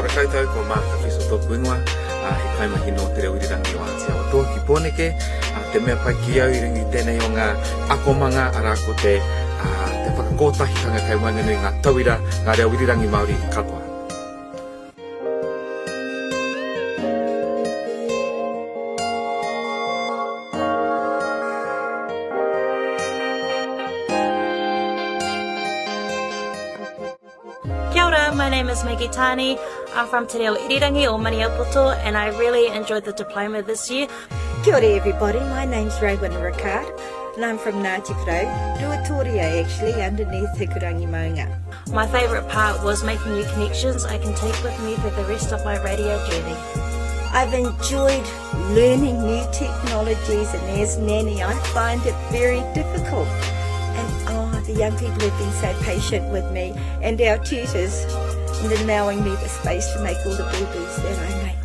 ora koutou ko makawhiso tōku ingoa, he kaimahino te reo irirangi o Aotearoa toa ki Pōneke, te mea pai ki au iringi tēnei o ngā akomanga ara ko te whakakotahitanga kai wanganui ngā tauira, ngā reo irirangi Mauri katoa. Kia ora, my name is Maggie Tani. I'm from Te Reo Irirangi o Maniapoto, and I really enjoyed the diploma this year. Kia ora everybody, my name's Raywin Ricard and I'm from Ngāti Whare, Whitireia actually, underneath Hikurangi Maunga. My favourite part was making new connections I can take with me for the rest of my radio journey. I've enjoyed learning new technologies, and as Nanny I find it very difficult. And the young people have been so patient with me and our tutors in allowing me the space to make all the boo-boos that I make.